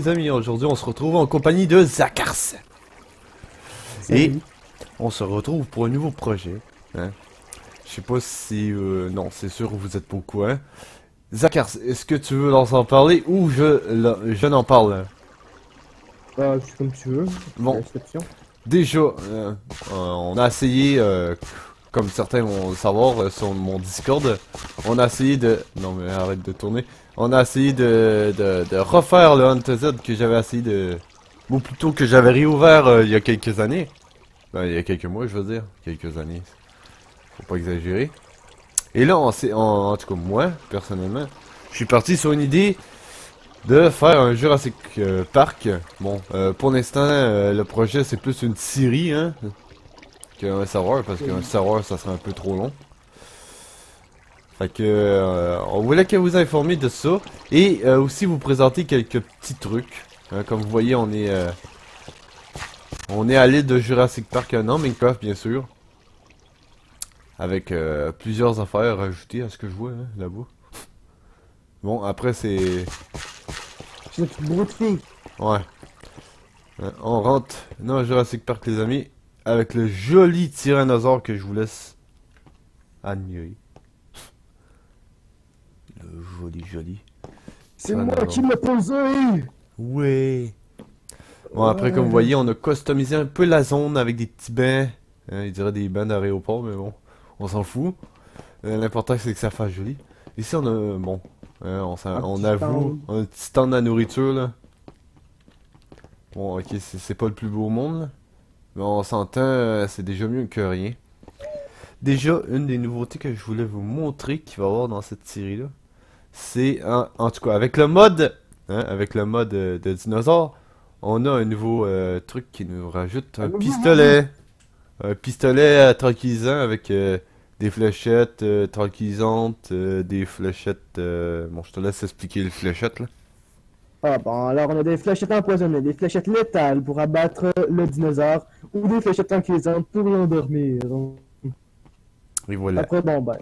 les amis, aujourd'hui on se retrouve en compagnie de Zakars. Et on se retrouve pour un nouveau projet. Hein. Je sais pas si... non, c'est sûr vous êtes pas au courant. Zakars, est-ce que tu veux leur en parler ou je n'en parle? C'est comme tu veux. Bon, déjà, on a essayé, comme certains vont le savoir, sur mon Discord, on a essayé de... Non mais arrête de tourner. On a essayé de refaire le Hunt Z que j'avais essayé de... Ou plutôt que j'avais réouvert il y a quelques années. Ben, il y a quelques mois, je veux dire. Quelques années. Faut pas exagérer. Et là, en tout cas, moi, personnellement, je suis parti sur une idée de faire un Jurassic Park. Bon, pour l'instant, le projet, c'est plus une série, hein, qu'un serveur, parce qu'un serveur, ça serait un peu trop long. Fait que, on voulait que vous informiez de ça, et aussi vous présenter quelques petits trucs. Hein, comme vous voyez, on est à l'île de Jurassic Park, non, Minecraft, bien sûr. Avec plusieurs affaires ajoutées à ce que je vois, hein, là-bas. Bon, après, c'est... Ouais. On rentre dans Jurassic Park, les amis, avec le joli tyrannosaure que je vous laisse admirer. Le joli. C'est moi qui l'ai posé. Ouais. Bon, après, comme vous voyez, on a customisé un peu la zone avec des petits bains. Hein, il dirait des bains d'aéroport, mais bon, on s'en fout. L'important, c'est que ça fasse joli. Ici, on a... Bon, hein, on avoue, un petit stand à nourriture, là. Bon, ok, c'est pas le plus beau au monde, là. Mais on s'entend, c'est déjà mieux que rien. Déjà, une des nouveautés que je voulais vous montrer qu'il va y avoir dans cette série-là, c'est, en tout cas, avec le mode, hein, avec le mode de dinosaure, on a un nouveau truc qui nous rajoute un pistolet. Un pistolet tranquillisant avec des fléchettes tranquillisantes, des fléchettes... Bon, je te laisse expliquer les fléchettes, là. Ah bon, alors on a des fléchettes empoisonnées, des fléchettes létales pour abattre le dinosaure, ou des fléchettes tranquillisantes pour l'endormir. Et voilà. Après, bon ben,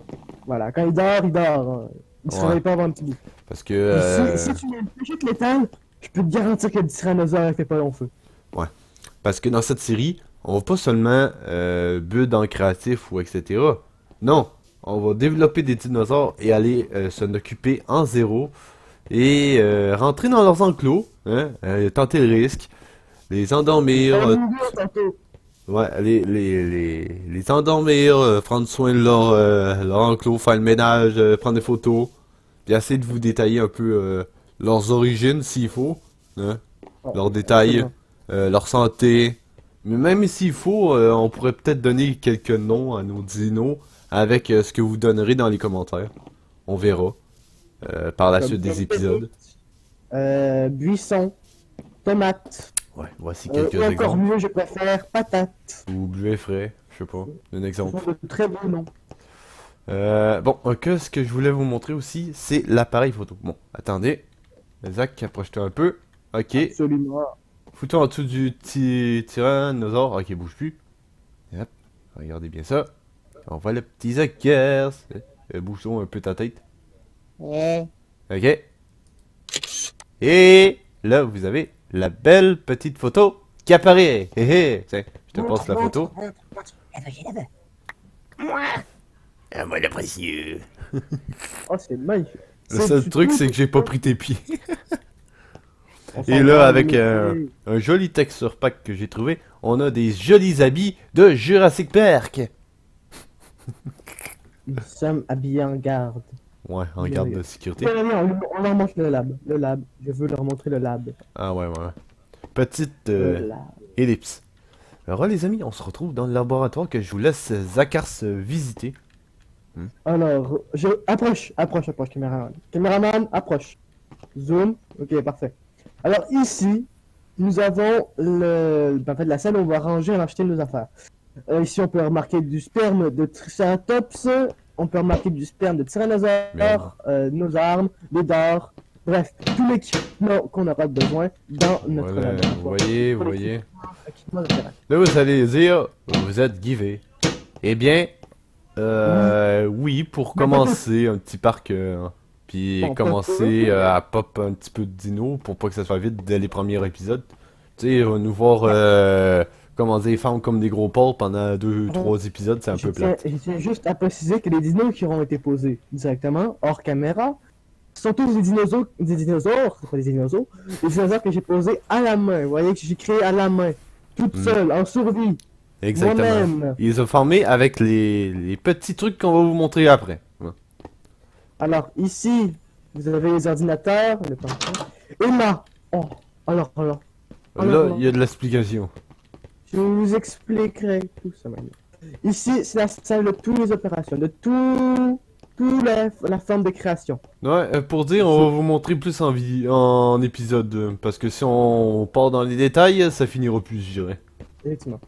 voilà, quand il dort, il dort. Hein. Il se réveille pas avant un petit bout. Parce que... Si tu mets une fléchette létale, je peux te garantir que le tyrannosaure fait pas long feu. Ouais. Parce que dans cette série, on va pas seulement build dans le créatif ou etc. Non, on va développer des dinosaures et aller s'en occuper en zéro et rentrer dans leurs enclos, hein, tenter le risque, les endormir, ouais, les endormir, prendre soin de leur enclos, faire le ménage, prendre des photos, puis essayer de vous détailler un peu leurs origines s'il faut, hein, leurs détails, leur santé. Mais même s'il faut, on pourrait peut-être donner quelques noms à nos dinos avec ce que vous donnerez dans les commentaires. On verra par la suite des épisodes. Buisson, tomate. Ouais, voici quelques ou encore exemples. mieux, je préfère patate. Ou bleu et frais, je sais pas, un exemple. Ce sont de très beaux noms. Bon, ce que je voulais vous montrer aussi, c'est l'appareil photo. Bon, attendez. Zach, approche-toi un peu. Ok. Absolument. Fous-toi en dessous du tyrannosaure. Ok, bouge plus. Hop, regardez bien ça. On voit le petit Zakers. Bouge-toi un peu ta tête. Ouais. Ok. Et là, vous avez la belle petite photo qui apparaît. Hé hé. Tiens, je te passe la photo. Ah, moi le précieux. Oh, c'est magnifique. Le seul truc, c'est que j'ai pas pris tes pieds. Et là, avec un joli texture pack que j'ai trouvé, on a des jolis habits de Jurassic Park. Nous sommes habillés en garde. Ouais, en garde de sécurité. Non, on leur montre le lab. Le lab. Je veux leur montrer le lab. Ah ouais. Petite ellipse. Alors les amis, on se retrouve dans le laboratoire que je vous laisse Zakars visiter. Alors, approche, caméraman. Caméraman, approche. Zoom. Ok, parfait. Alors ici, nous avons en fait, la salle où on va ranger et acheter nos affaires. Ici, on peut remarquer du sperme de Triceratops. On peut remarquer du sperme de Tyrannosaure, nos armes, des dards. Bref, tout l'équipement qu'on aura besoin dans notre laboratoire. Vous voyez. Là, vous allez dire, vous êtes givé. Eh bien, oui, pour commencer un petit parc Puis Bon, commencer à pop un petit peu de dino pour pas que ça soit vite dès les premiers épisodes. Tu sais, nous voir comment dire, fendre comme des gros porcs pendant 2-3 épisodes, c'est un peu plate. Je tiens juste à préciser que les dinos qui auront été posés directement, hors caméra, sont tous c'est pas des dinosaures que j'ai posés à la main. Vous voyez que j'ai créé à la main, toute seule, en survie, Exactement. moi-même. Ils les ont formés avec les petits trucs qu'on va vous montrer après. Ouais. Alors, ici, vous avez les ordinateurs, le pinceau. Et là, oh, alors, Là, il y a de l'explication. je vous expliquerai tout ça maintenant. Ici, c'est la salle de toutes les opérations, de la forme de création. Ouais, pour dire, on va vous montrer plus en épisode, parce que si on part dans les détails, ça finira plus, je dirais. Effectivement.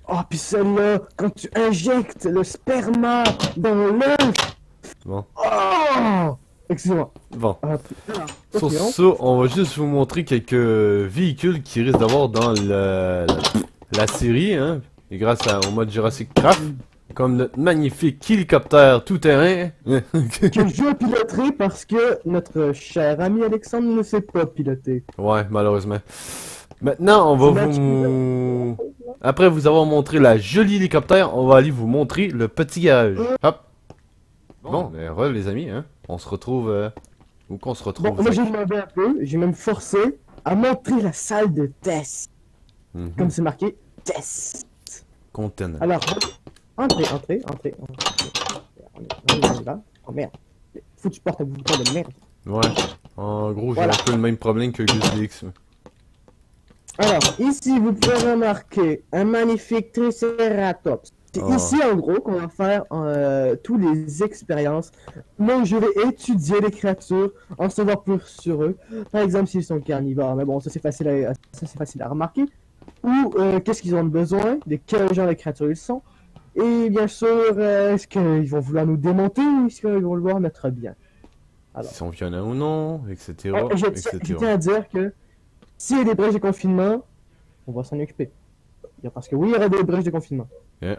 Oh, puis celle-là, quand tu injectes le sperma dans l'œuf. Bon. Oh! Excusez-moi. Bon. Sur Continuons. ça, on va juste vous montrer quelques véhicules qui risquent d'avoir dans la série, hein, et grâce au mode Jurassic Craft, comme notre magnifique hélicoptère tout-terrain. Que je piloterai parce que notre cher ami Alexandre ne sait pas piloter. Ouais, malheureusement. Maintenant, on va vous... Après vous avoir montré la jolie hélicoptère, on va aller vous montrer le petit garage. Hop. Bon, ben, les amis, hein. On se retrouve... Où qu'on se retrouve, Bon, moi Zach? j'ai demandé un peu, j'ai même forcé à montrer la salle de test. Mhm. Comme c'est marqué, test. Contenant. Alors, entrez. On y va. Oh merde. Faut que tu portes un bouton de merde. Ouais. En gros, j'ai Voilà. un peu le même problème que Gus X. Alors, ici, vous pouvez remarquer un magnifique Triceratops. C'est Oh. ici, en gros, qu'on va faire toutes les expériences. Donc, je vais étudier les créatures, en savoir plus sur eux. Par exemple, s'ils sont carnivores. Mais bon, ça, c'est facile à remarquer. Ou qu'est-ce qu'ils ont besoin, de quel genre de créatures ils sont. Et bien sûr, est-ce qu'ils vont vouloir nous démonter ou est-ce qu'ils vont vouloir mettre bien. Alors. S'ils sont violents ou non, etc. Je etc. tiens à dire que s'il y a des brèches de confinement, on va s'en occuper. Parce que oui, il y aura des brèches de confinement.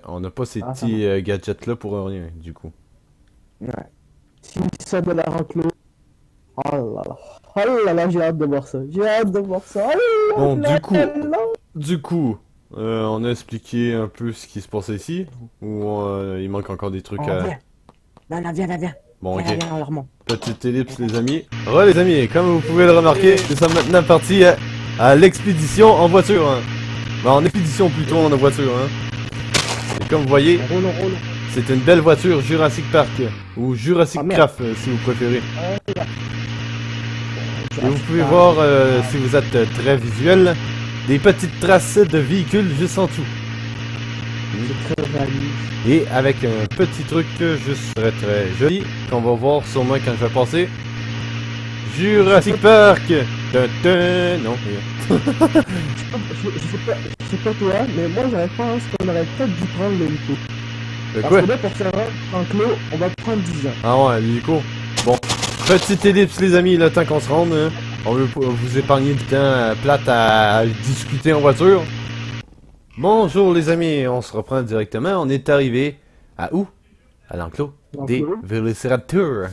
On n'a pas ces Ah, ça petits gadgets là pour rien, du coup. Ouais. Si ça de la enclos. Oh là là, j'ai hâte de voir ça. J'ai hâte de voir ça. Oh Bon, là du coup, on a expliqué un peu ce qui se passait ici, ou il manque encore des trucs à... Viens. Bon, ok. Viens, on leur montre. Petite ellipse, les amis. Les amis, comme vous pouvez le remarquer, nous sommes maintenant partis à l'expédition en voiture. Hein. Bah, en expédition plutôt, en voiture. Hein. Et comme vous voyez, Roulons. c'est une belle voiture Jurassic Park, ou Jurassic Ah, merde. Craft, si vous préférez. Et vous pouvez Ah, voir, si vous êtes très visuel, des petites traces de véhicules juste en dessous. c'est très réaliste. Et avec un petit truc juste très joli, qu'on va voir sûrement quand je vais passer. Jurassic Park! Dun, dun. Non, Je sais pas toi, mais moi j'aurais pensé qu'on aurait peut-être dû prendre l'hélico. de Parce quoi? que là, pour faire un enclos, on va prendre 10 ans. Ah ouais, l'hélico. Bon, petite ellipse les amis, le temps qu'on se rende. Hein. On veut vous épargner du temps plate à discuter en voiture. Bonjour les amis, on se reprend directement. On est arrivé à où? À l'enclos des L'enclos. Velociraptors.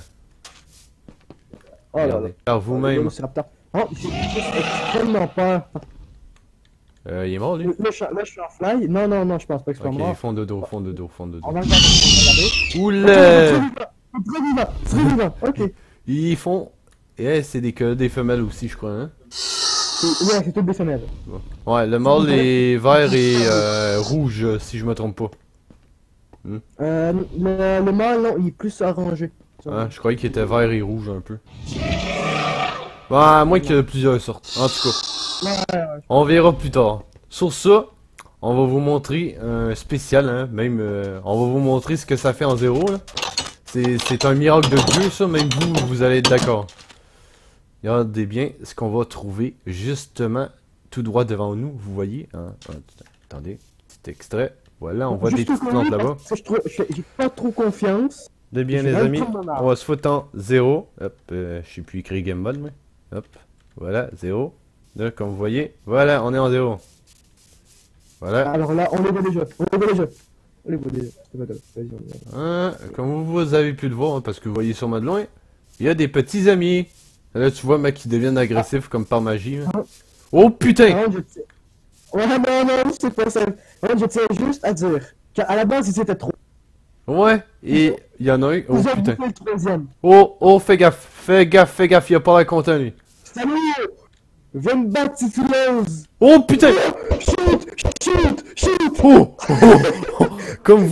Oh là là. Regardez, par vous-même. Velociraptor. Oh, j'ai extrêmement peur. Il est mort lui? Là, je suis en fly. Non, je pense pas que je sois Ok, mort. fond de dos. On va regarder. Oula! Très vivant. Ok. Ils font... Eh, c'est des femelles aussi, je crois, hein? Ouais, c'est tout des femelles. Ouais, le mâle est vert et rouge, si je me trompe pas. Le mâle, non, il est plus orangé. Hein, je croyais qu'il était vert et rouge un peu. Ouais, à moins qu'il y ait plusieurs sortes. En tout cas, on verra plus tard. Sur ça, on va vous montrer un spécial, hein, même, on va vous montrer ce que ça fait en zéro, là. C'est un miracle de Dieu, ça, même vous allez être d'accord. Regardez bien ce qu'on va trouver justement tout droit devant nous, vous voyez, hein? Attendez, petit extrait. Voilà, on voit des petites plantes là-bas. J'ai pas trop confiance. De bien Je les vais amis, prendre mon arme. on va se foutre en 0. Hop, je sais plus écrit Game Mode, mais. Hop, voilà, 0. Là, comme vous voyez, voilà, on est en 0. Voilà. Alors là, on les voit déjà. Vas-y, on y va. Hein, comme vous avez pu le voir, hein, parce que vous voyez sûrement de loin, Il y a des petits amis. Là, tu vois, mec, qui deviennent agressifs comme par magie. Là. Oh putain! Ouais, non, c'est pas ça. Ouais, je tiens juste à dire qu'à la base, ils étaient trop. Ouais, et il y en a un. Oh Ils ont putain. bouffé le troisième. Oh, fais gaffe, il a pas l'air content lui. Salut! Viens me battre si tu l'oses! Oh putain! Shoot! Oh! Comme vous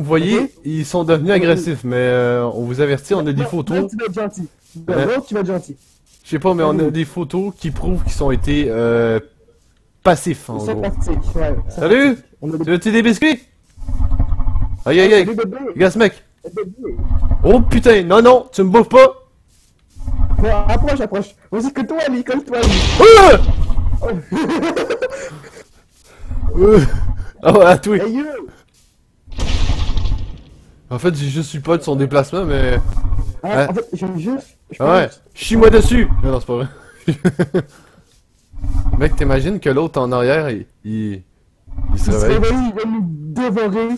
voyez, ils sont devenus agressifs, mais on vous avertit, on a des photos. Tu vas être gentil. Ouais. Non, tu vas être gentil. Je sais pas, mais on a des photos qui prouvent qu'ils ont été passifs en C'est gros. sympathique, ouais. Salut! On a Tu veux-tu des biscuits? Aïe aïe Salut, aïe! bébé. Regarde ce mec! Bébé. Oh putain! Non, tu me bouffes pas! Bon, approche. Vas-y, colle-toi, Ali. Ah ouais, à toi! Hey, you! En fait, j'ai juste eu peur de son déplacement, mais... Ah, Ouais. en fait, j'aime juste. Ah ouais, chie-moi dessus! Non, c'est pas vrai. Mec, t'imagines que l'autre en arrière, il se Il se réveille. réveille, il va nous dévorer. Ouais,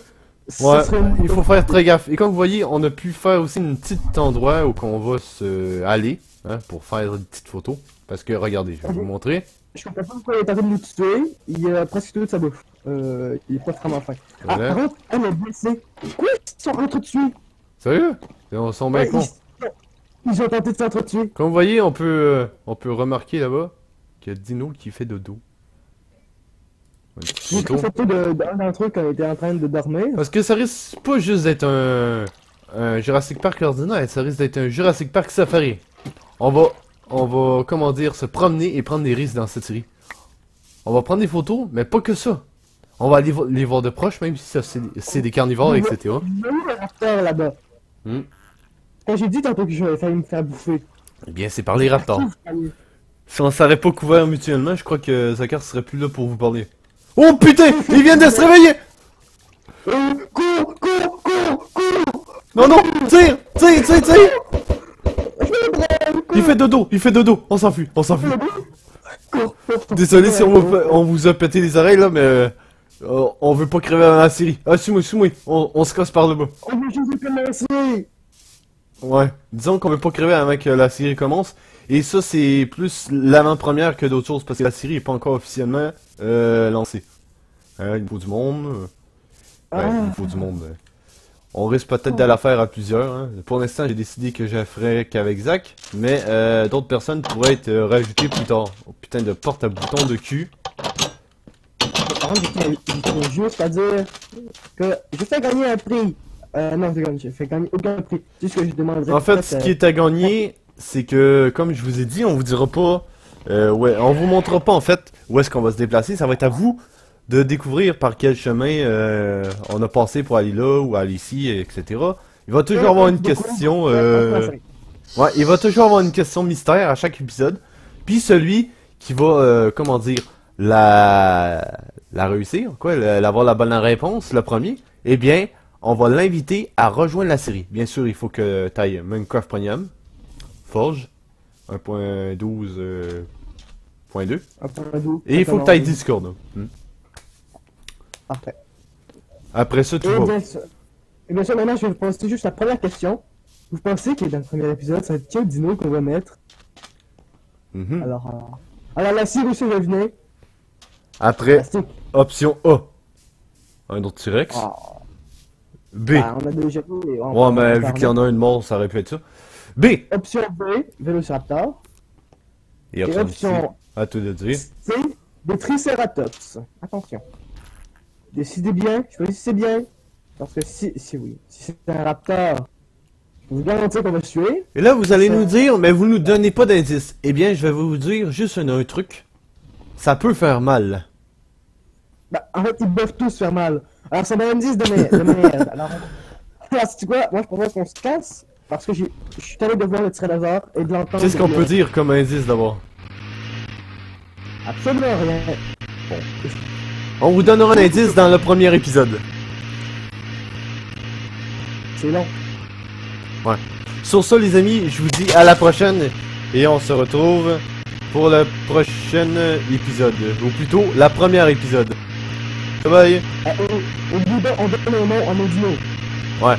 Ça serait il faut faire très gaffe. Et comme vous voyez, on a pu faire aussi une petite endroit où qu'on va se aller, hein, pour faire une petite photo. Parce que, regardez, je vais vous montrer. Je comprends pas pourquoi il est en train de nous tuer. Il a presque tout de sa bouffe. Il est pas vraiment fin. Ah, Voilà. par contre, elle est blessée. Quoi? Ils sont entretués. Sérieux? Ils sont bien Ouais, cons. ils ont tenté de s'entretuer. Comme vous voyez, on peut remarquer là-bas qu'il y a Dino qui fait dodo. Une petite J'ai pris une photo. photo d'un d'entre eux quand il était en train de dormir. Parce que ça risque pas juste d'être un Jurassic Park ordinaire, ça risque d'être un Jurassic Park Safari. On va, comment dire, se promener et prendre des risques dans cette série. On va prendre des photos, mais pas que ça. On va aller les voir de proche, même si ça c'est des carnivores, etc. Il y a eu un raptor là-bas. Hmm. Quand j'ai dit tantôt que j'avais failli me faire bouffer. Eh bien, c'est par les raptors. Si on s'aurait pas couvert mutuellement, je crois que Zakar serait plus là pour vous parler. Oh putain! Ils viennent de se réveiller! Cours! Non! Tire! Il fait dodo! On s'enfuit! Cours! Désolé si on vous a pété les oreilles là, mais on veut pas crever dans la série. Ah, suis-moi! On se casse par le bas. On veut juste commencer! Ouais, disons qu'on veut pas crever avant que la série commence. Et ça, c'est plus l'avant-première que d'autres choses, parce que la série est pas encore officiellement lancée. Il nous faut du monde. Ouais, il nous faut du monde. On risque peut-être de la faire à plusieurs. Hein. Pour l'instant, j'ai décidé que je la ferais qu'avec Zach, mais d'autres personnes pourraient être rajoutées plus tard. Oh, putain de porte à bouton de cul. Par contre, je tiens juste à dire que je fais gagner un prix. Non, je fais gagner aucun prix. C'est ce que je demanderais. En fait, ce qui est à gagner, c'est que, comme je vous ai dit, on vous dira pas... ouais, on vous montrera pas, en fait, où est-ce qu'on va se déplacer. Ça va être à vous de découvrir par quel chemin on a passé pour aller là ou aller ici, etc. Il va toujours avoir une question... Ouais, il va toujours avoir une question mystère à chaque épisode. Puis celui qui va, comment dire, la réussir, quoi, avoir la bonne réponse, le premier, eh bien, on va l'inviter à rejoindre la série. Bien sûr, il faut que tu ailles Minecraft Premium, Forge, 1.12.2, et il faut que tu ailles Discord. Hein. Parfait. Après ça, tu Et vas... bien sûr, maintenant, je vais vous poser juste la première question. Vous pensez que dans le premier épisode, ça va être quel dino qu'on va mettre? Mhm. Alors la série aussi revenait. Après, Plastique. option A, un autre T-Rex. Ah, B, bah, on a déjà vu. ouais, mais vu qu'il y en a une mort, ça aurait pu être ça. B, Option B, Vélociraptor. et Et option C, option à tout de dire. C, des Triceratops. Attention. Décidez bien, choisissez bien. Parce que si c'est un raptor, je vous garantis qu'on va se tuer. Et là, vous allez Ça- nous dire, mais vous nous donnez pas d'indice. Eh bien, je vais vous dire juste un truc. Ça peut faire mal. Bah, en fait, ils peuvent tous faire mal. Alors, ça m'a un indice de merde. Alors, c'est quoi? Moi, je propose qu'on se casse. Parce que je suis allé de voir le tyrannosaure et de l'entendre. Qu'est-ce qu'on peut dire comme indice d'abord? Absolument rien. On vous donnera un indice dans le premier épisode. C'est long. Ouais. Sur ça, les amis, je vous dis à la prochaine. Et on se retrouve pour le prochain épisode. Ou plutôt, la première épisode. Bye bye. Au bout d'un, on donne un nom à nos dinos. Ouais.